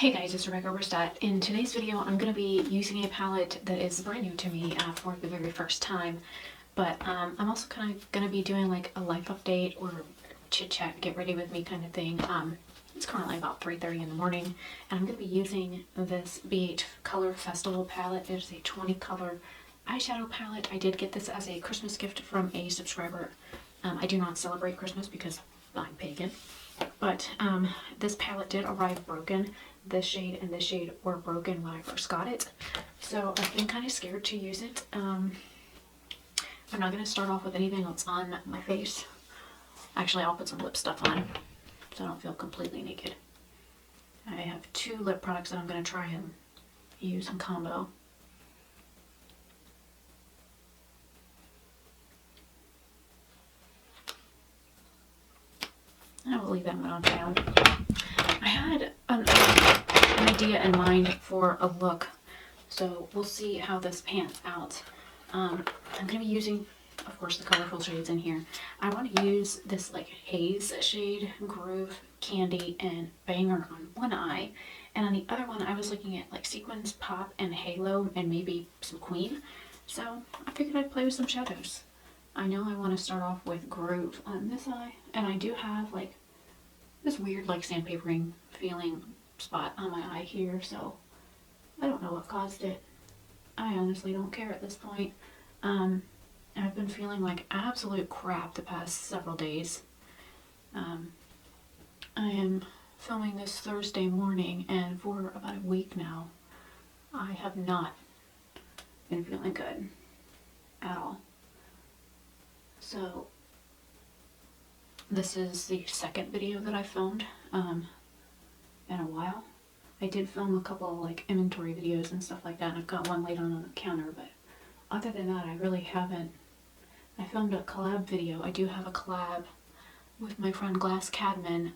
Hey guys, it's Rebecca Verstadt. In today's video, I'm going to be using a palette that is brand new to me for the very first time. But I'm also kind of going to be doing like a life update or chit chat, get ready with me kind of thing. It's currently about 3:30 in the morning, and I'm going to be using this BH Color Festival palette. It is a 20 color eyeshadow palette. I did get this as a Christmas gift from a subscriber. I do not celebrate Christmas because I'm pagan. But this palette did arrive broken. This shade and this shade were broken when I first got it. So I've been kind of scared to use it. I'm not going to start off with anything that's on my face. Actually, I'll put some lip stuff on so I don't feel completely naked. I have two lip products that I'm going to try and use in combo. I will leave that one on down. I had an idea in mind for a look, so we'll see how this pans out. I'm going to be using, of course, the colorful shades in here. I want to use this like haze shade, Groove, Candy, and Banger on one eye, and on the other one I was looking at like Sequins, Pop, and Halo, and maybe some Queen. So I figured I'd play with some shadows. I know I want to start off with Groove on this eye, and I do have like this weird like sandpapering feeling spot on my eye here, so I don't know what caused it. I honestly don't care at this point. I've been feeling like absolute crap the past several days. I am filming this Thursday morning, and for about a week now I have not been feeling good at all. So this is the second video that I filmed in a while. I did film a couple of like inventory videos and stuff like that, and I've got one laid on the counter, but other than that I really haven't. I filmed a collab video. I do have a collab with my friend Glass Cadman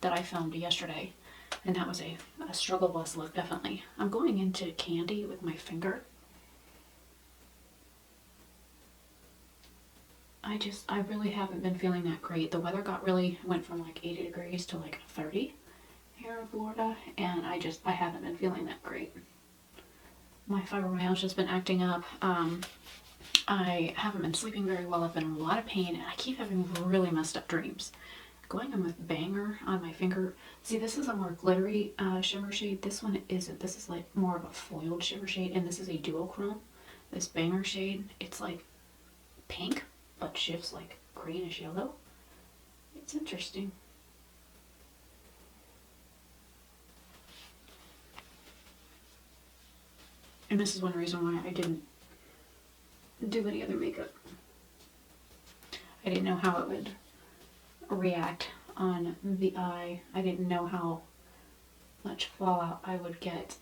that I filmed yesterday, and that was a struggle bus look, definitely. I'm going into Candy with my finger. I really haven't been feeling that great. The weather went from like 80 degrees to like 30 here in Florida, and I haven't been feeling that great. My fibromyalgia's been acting up. I haven't been sleeping very well. I've been in a lot of pain, and I keep having really messed up dreams. Going in with Banger on my finger. See, this is a more glittery shimmer shade. This one isn't. This is like more of a foiled shimmer shade, and this is a duochrome. This Banger shade, it's like pink, but shifts like greenish yellow. It's interesting. And this is one reason why I didn't do any other makeup. I didn't know how it would react on the eye. I didn't know how much fallout I would get.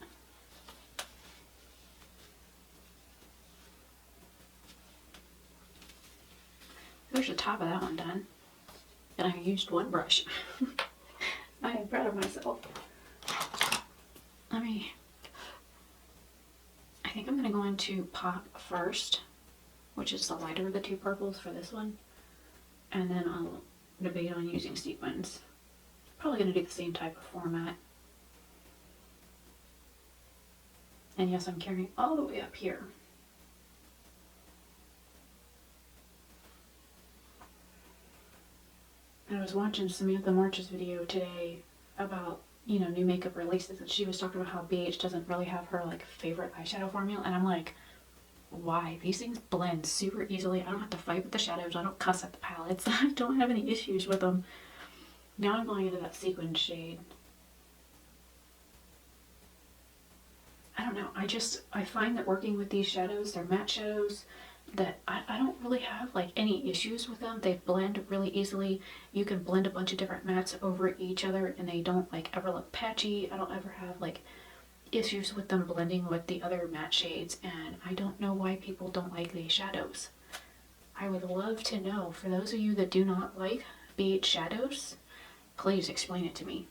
There's the top of that one done. And I used one brush. I am proud of myself. I think I'm going to go into Pop first, which is the lighter of the two purples for this one. And then I'll debate on using Sequins. Probably going to do the same type of format. And yes, I'm carrying all the way up here. I was watching Samantha March's video today about, you know, new makeup releases, and she was talking about how BH doesn't really have her like favorite eyeshadow formula, and I'm like, why? These things blend super easily. I don't have to fight with the shadows. I don't cuss at the palettes. I don't have any issues with them. Now I'm going into that sequin shade. I don't know. I find that working with these shadows, they're matte shadows, that I don't really have like any issues with them. They blend really easily. You can blend a bunch of different mattes over each other, and they don't like ever look patchy. I don't ever have like issues with them blending with the other matte shades, and I don't know why people don't like these shadows. I would love to know, for those of you that do not like BH shadows, please explain it to me.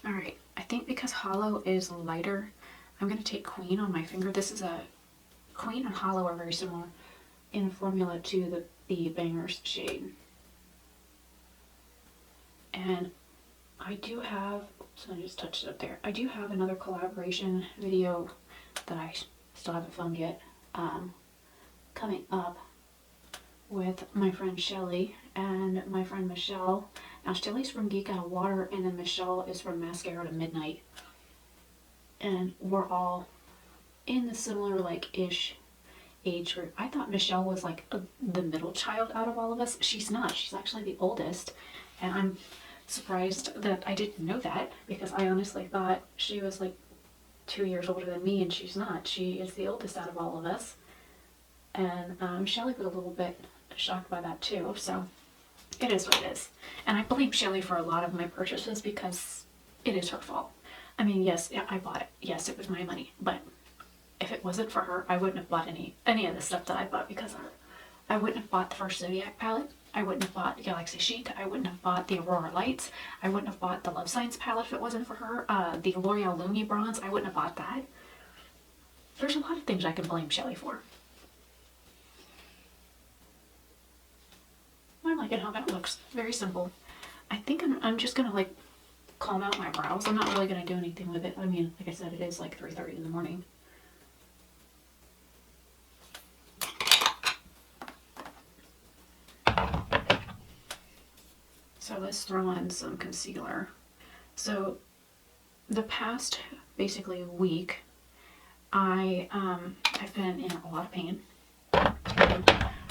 Alright, I think because Hollow is lighter, I'm going to take Queen on my finger. This is a Queen and Hollow are very similar in formula to the Bangers shade. And I do have, so I just touched it up there. I do have another collaboration video that I still haven't filmed yet, coming up with my friend Shelly and my friend Michelle. Now Shelly's from Geek Out of Water, and then Michelle is from Mascara to Midnight. And we're all in the similar ish age group. I thought Michelle was the middle child out of all of us. She's not. She's actually the oldest. And I'm surprised that I didn't know that, because I honestly thought she was 2 years older than me, and she's not. She is the oldest out of all of us. And Shelly was a little bit shocked by that too, so it is what it is. And I blame Shelly for a lot of my purchases because it is her fault. I mean, yes, I bought it. Yes, it was my money, but if it wasn't for her, I wouldn't have bought any of the stuff that I bought because of her. I wouldn't have bought the first Zodiac palette. I wouldn't have bought Galaxy Chic. I wouldn't have bought the Aurora Lights. I wouldn't have bought the Love Science palette if it wasn't for her. The L'Oreal Lumi Bronze, I wouldn't have bought that. There's a lot of things I can blame Shelly for. I'm liking how that looks. Very simple. I think I'm just gonna calm out my brows. I'm not really gonna do anything with it. I mean, like I said, it is 3:30 in the morning. So let's throw on some concealer. So the past basically week, I've been in a lot of pain.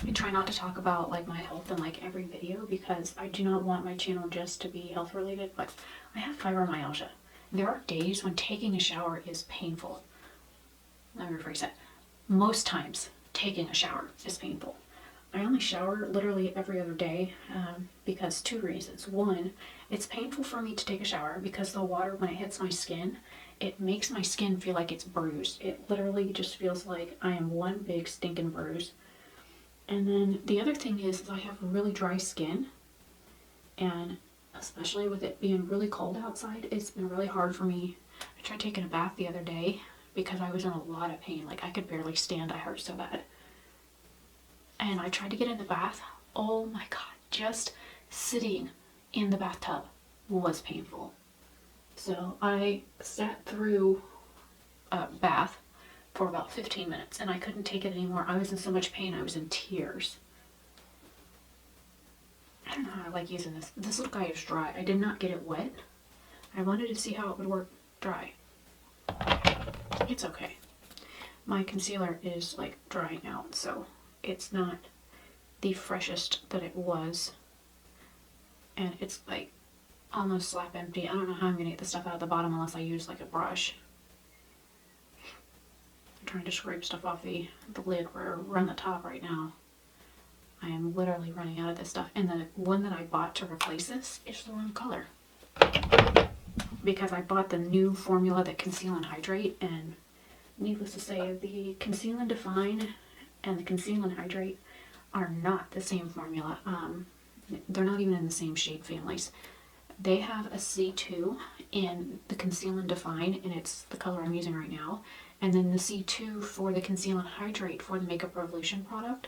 I try not to talk about my health in every video because I do not want my channel just to be health related, but I have fibromyalgia. There are days when taking a shower is painful. Let me rephrase that. Most times taking a shower is painful. I only shower literally every other day because 2 reasons. One, it's painful for me to take a shower because the water, when it hits my skin, it makes my skin feel like it's bruised. It literally just feels like I am one big stinking bruise. And then the other thing is I have really dry skin, and especially with it being really cold outside, it's been really hard for me. I tried taking a bath the other day because I was in a lot of pain. I could barely stand. I hurt so bad. And I tried to get in the bath. Oh my God, just sitting in the bathtub was painful. So I sat through a bath for about 15 minutes and I couldn't take it anymore. I was in so much pain, I was in tears. I don't know how I like using this. This little guy is dry. I did not get it wet. I wanted to see how it would work dry. It's okay. My concealer is drying out, so it's not the freshest that it was. And it's almost slap empty. I don't know how I'm gonna get the stuff out of the bottom unless I use a brush. I'm trying to scrape stuff off the lid or on the top right now. I am literally running out of this stuff. And the one that I bought to replace this is the wrong color. Because I bought the new formula, the Conceal and Hydrate, and needless to say, the Conceal and Define and the Conceal and Hydrate are not the same formula. They're not even in the same shade families. They have a C2 in the Conceal and Define, and it's the color I'm using right now. And then the C2 for the Conceal and Hydrate for the Makeup Revolution product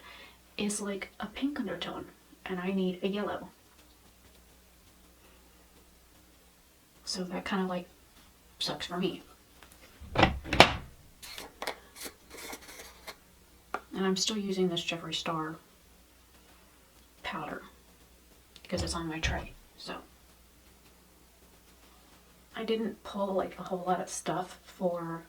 is a pink undertone, and I need a yellow. So that kind of sucks for me. And I'm still using this Jeffree Star powder because it's on my tray. So I didn't pull a whole lot of stuff for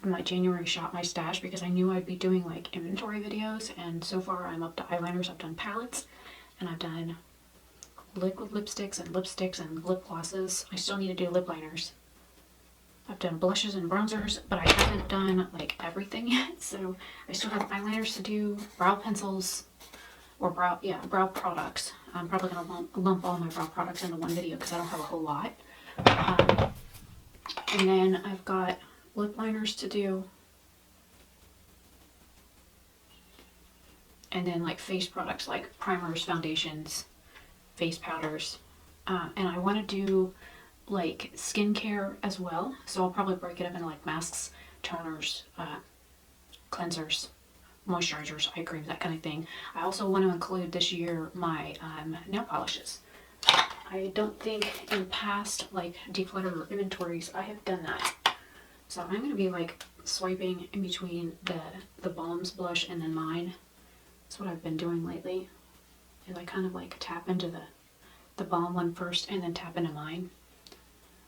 my January Shop My Stash because I knew I'd be doing inventory videos, and so far I'm up to eyeliners, I've done palettes, and I've done liquid lipsticks and lip glosses. I still need to do lip liners. I've done blushes and bronzers, but I haven't done everything yet, so I still have eyeliners to do, brow pencils, or brow products. I'm probably going to lump all my brow products into one video because I don't have a whole lot. And then I've got lip liners to do, and then face products like primers, foundations, face powders, and I want to do skincare as well, so I'll probably break it up into masks, toners, cleansers, moisturizers, eye creams, that kind of thing. I also want to include this year my nail polishes. I don't think in past like declutter inventories I have done that. So I'm going to be like swiping in between the Balm's blush and then mine. That's what I've been doing lately. Is I kind of like tap into the Balm one first and then tap into mine.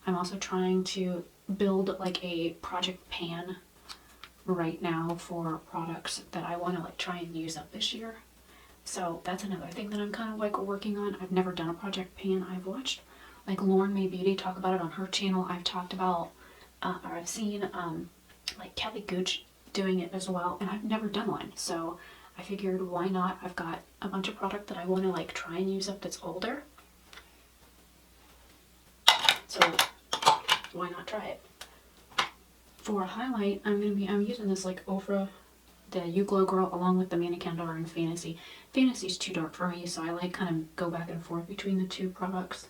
I'm also trying to build like a project pan right now for products that I want to like try and use up this year. So that's another thing that I'm kind of like working on. I've never done a project pan. I've watched like Lauren May Beauty talk about it on her channel. I've talked about, or I've seen like Kelly Gooch doing it as well, and I've never done one. So I figured why not? I've got a bunch of product that I want to like try and use up that's older. So why not try it? For a highlight, I'm using this like Ofra, the You Glow Girl, along with the Mannequin Door in Fantasy. Fantasy's too dark for me, so I like kind of go back and forth between the two products.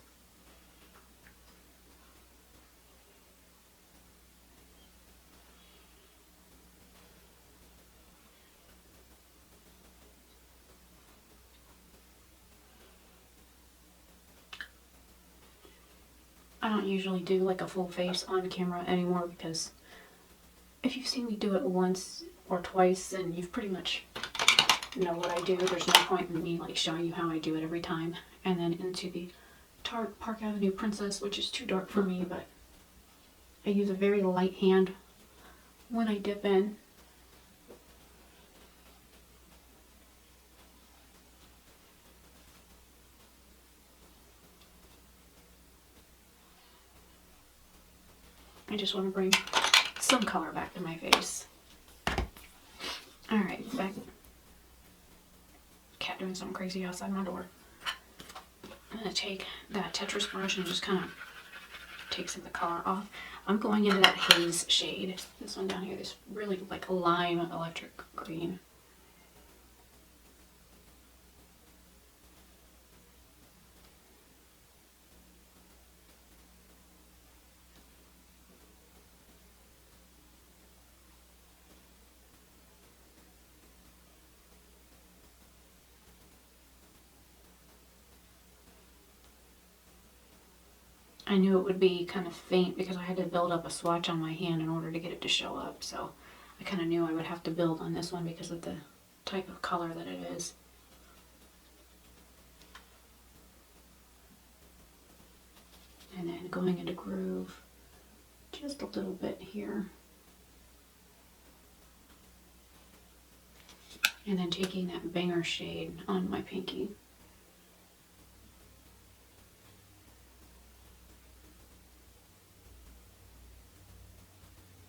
I don't usually do like a full face on camera anymore because if you've seen me do it once or twice, then you've pretty much know what I do. There's no point in me like showing you how I do it every time. And then into the Tarte Park Avenue Princess, which is too dark for me, but I use a very light hand when I dip in. I just want to bring some color back to my face. Alright, back. Cat doing something crazy outside my door. I'm going to take that Tetris brush and just kind of take some of the color off. I'm going into that haze shade. This one down here, this really like lime electric green. I knew it would be kind of faint because I had to build up a swatch on my hand in order to get it to show up. So I kind of knew I would have to build on this one because of the type of color that it is. And then going into groove just a little bit here. And then taking that banger shade on my pinky.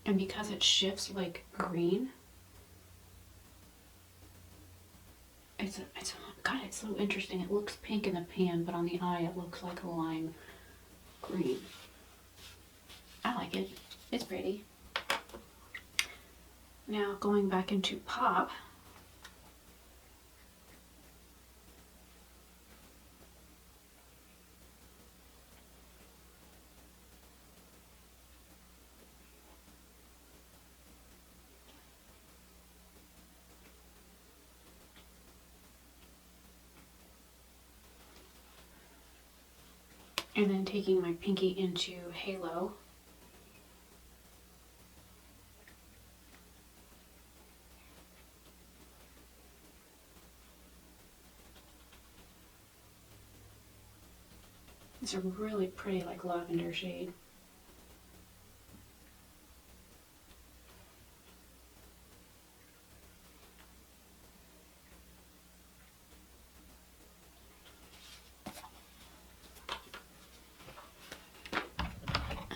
And because it shifts like green, God, it's so interesting. It looks pink in the pan, but on the eye it looks like a lime green. I like it. It's pretty. Now going back into Pop. And then taking my pinky into Halo. It's a really pretty like lavender shade.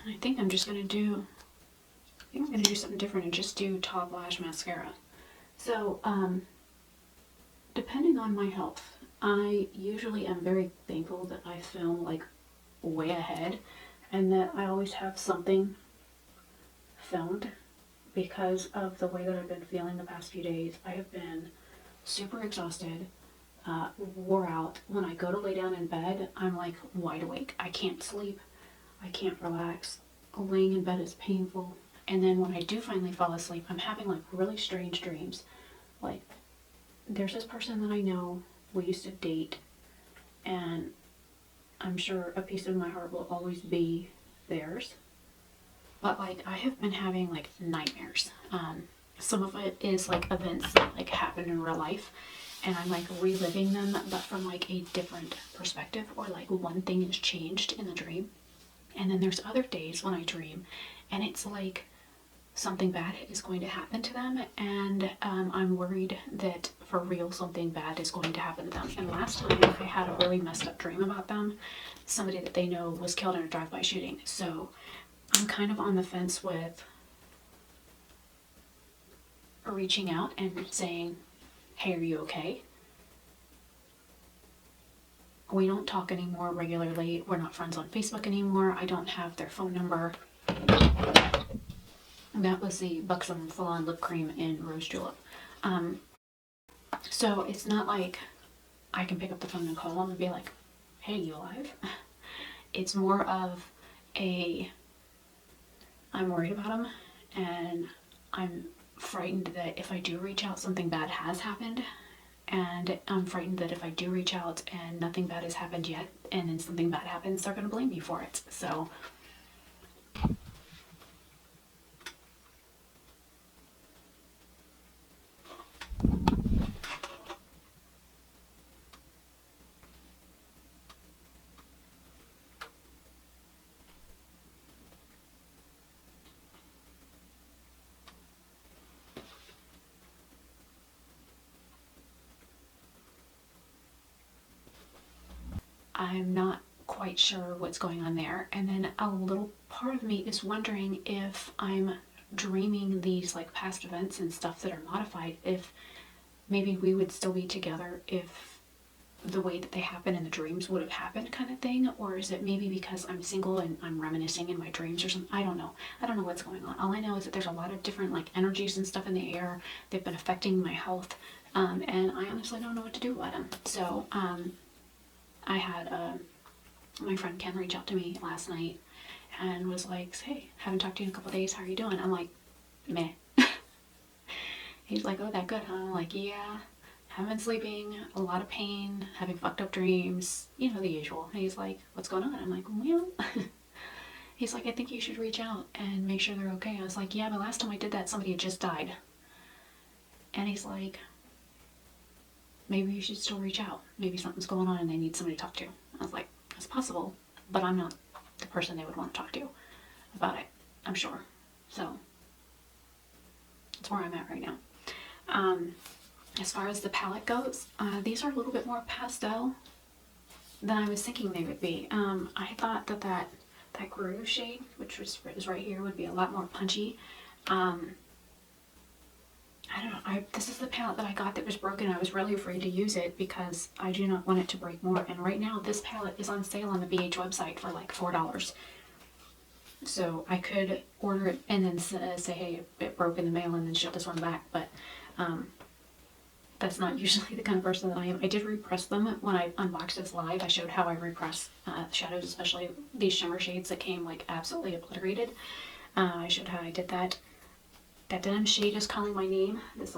I think I'm just gonna do, something different and just do Top Lash Mascara. So, depending on my health, I usually am very thankful that I film like way ahead and that I always have something filmed because of the way that I've been feeling the past few days. I have been super exhausted, wore out. When I go to lay down in bed, I'm like wide awake. I can't sleep. I can't relax. Laying in bed is painful. And then when I do finally fall asleep, I'm having like really strange dreams. Like, there's this person that I know, we used to date, and I'm sure a piece of my heart will always be theirs. But like I have been having like nightmares. Some of it is like events that like happen in real life, and I'm like reliving them, but from like a different perspective, or like one thing has changed in the dream. And then there's other days when I dream, and it's like something bad is going to happen to them, and I'm worried that for real something bad is going to happen to them. And last time I had a really messed up dream about them. Somebody that they know was killed in a drive-by shooting. So I'm kind of on the fence with reaching out and saying, hey, are you okay? We don't talk anymore regularly. We're not friends on Facebook anymore. I don't have their phone number. That was the Buxom Full-On Lip Cream in Rose Julep. So it's not like I can pick up the phone and call them and be like, hey, you alive? It's more of a, I'm worried about them, and I'm frightened that if I do reach out, something bad has happened. And I'm frightened that if I do reach out and nothing bad has happened yet, and then something bad happens, they're going to blame me for it. So I'm not quite sure what's going on there. And then a little part of me is wondering if I'm dreaming these like past events and stuff that are modified, if maybe we would still be together if the way that they happen in the dreams would have happened, kind of thing. Or is it maybe because I'm single and I'm reminiscing in my dreams or something? I don't know. I don't know what's going on. All I know is that there's a lot of different like energies and stuff in the air. They've been affecting my health, and I honestly don't know what to do about them. So I had my friend Ken reach out to me last night and was like, hey, haven't talked to you in a couple days, how are you doing? I'm like, meh. He's like, oh, that good, huh? I'm like, yeah, haven't been sleeping, a lot of pain, having fucked up dreams, you know, the usual. And he's like, what's going on? I'm like, well, he's like, I think you should reach out and make sure they're okay. I was like, yeah, but last time I did that, somebody had just died. And he's like, maybe you should still reach out. Maybe something's going on and they need somebody to talk to. I was like, it's possible, but I'm not the person they would want to talk to about it, I'm sure. So that's where I'm at right now. As far as the palette goes, these are a little bit more pastel than I was thinking they would be. I thought that Groove shade, which is right here, would be a lot more punchy. I don't know, this is the palette that I got that was broken. I was really afraid to use it because I do not want it to break more. And right now, this palette is on sale on the BH website for like $4. So I could order it and then say, hey, it broke in the mail, and then ship this one back. But that's not usually the kind of person that I am. I did repress them when I unboxed this live. I showed how I repress shadows, especially these shimmer shades that came like absolutely obliterated. I showed how I did that. That denim shade is calling my name. This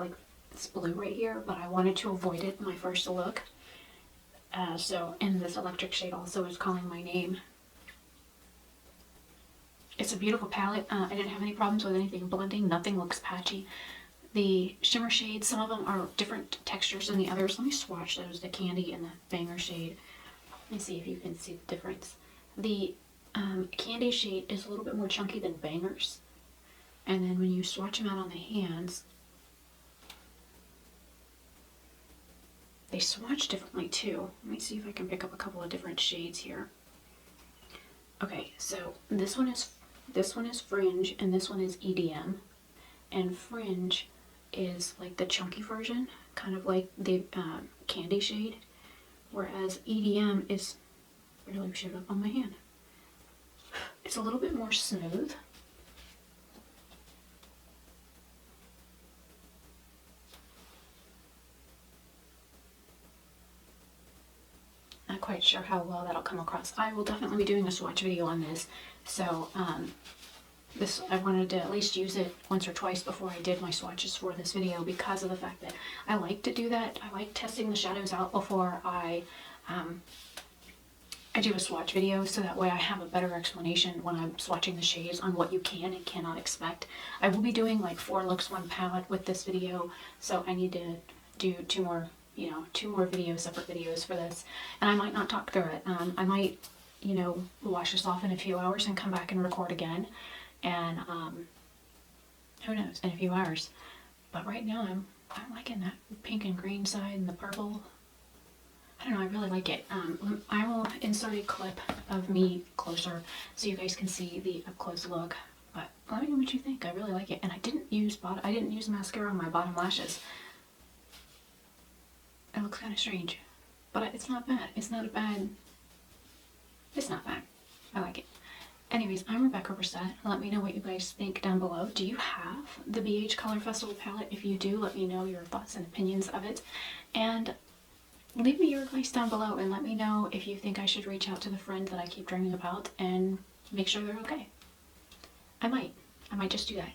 blue right here, but I wanted to avoid it in my first look. And this electric shade also is calling my name. It's a beautiful palette. I didn't have any problems with anything blending. Nothing looks patchy. The shimmer shades, some of them are different textures than the others. Let me swatch those, the Candy and the Banger shade. Let me see if you can see the difference. The Candy shade is a little bit more chunky than Banger's. And then when you swatch them out on the hands, they swatch differently too. Let me see if I can pick up a couple of different shades here. Okay, so this one is Fringe, and this one is EDM. And Fringe is like the chunky version, kind of like the Candy shade, whereas EDM is, really showed up on my hand. It's a little bit more smooth. Not quite sure how well that'll come across. I will definitely be doing a swatch video on this, so I wanted to at least use it once or twice before I did my swatches for this video, because of the fact that I like to do that. I like testing the shadows out before I I do a swatch video so that way I have a better explanation when I'm swatching the shades on what you can and cannot expect. I will be doing like 4 looks, 1 palette with this video, so I need to do 2 more, you know, 2 more videos, separate videos for this. And I might not talk through it. I might, you know, wash this off in a few hours and come back and record again. And who knows, in a few hours. But right now I'm liking that pink and green side and the purple. I don't know, I really like it. I will insert a clip of me closer so you guys can see the up close look. But let me know what you think. I really like it. And I didn't use mascara on my bottom lashes. It looks kind of strange, but it's not bad. It's not bad. I like it. Anyways, I'm Rebecca Brissett. Let me know what you guys think down below. Do you have the BH Color Festival palette? If you do, let me know your thoughts and opinions of it. And leave me your advice down below and let me know if you think I should reach out to the friend that I keep dreaming about and make sure they're okay. I might just do that.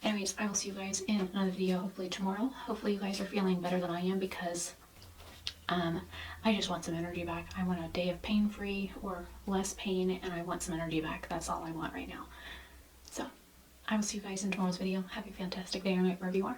Anyways, I will see you guys in another video hopefully tomorrow. Hopefully you guys are feeling better than I am because I just want some energy back. I want a day of pain-free or less pain, and I want some energy back. That's all I want right now. So, I will see you guys in tomorrow's video. Have a fantastic day or night wherever you are.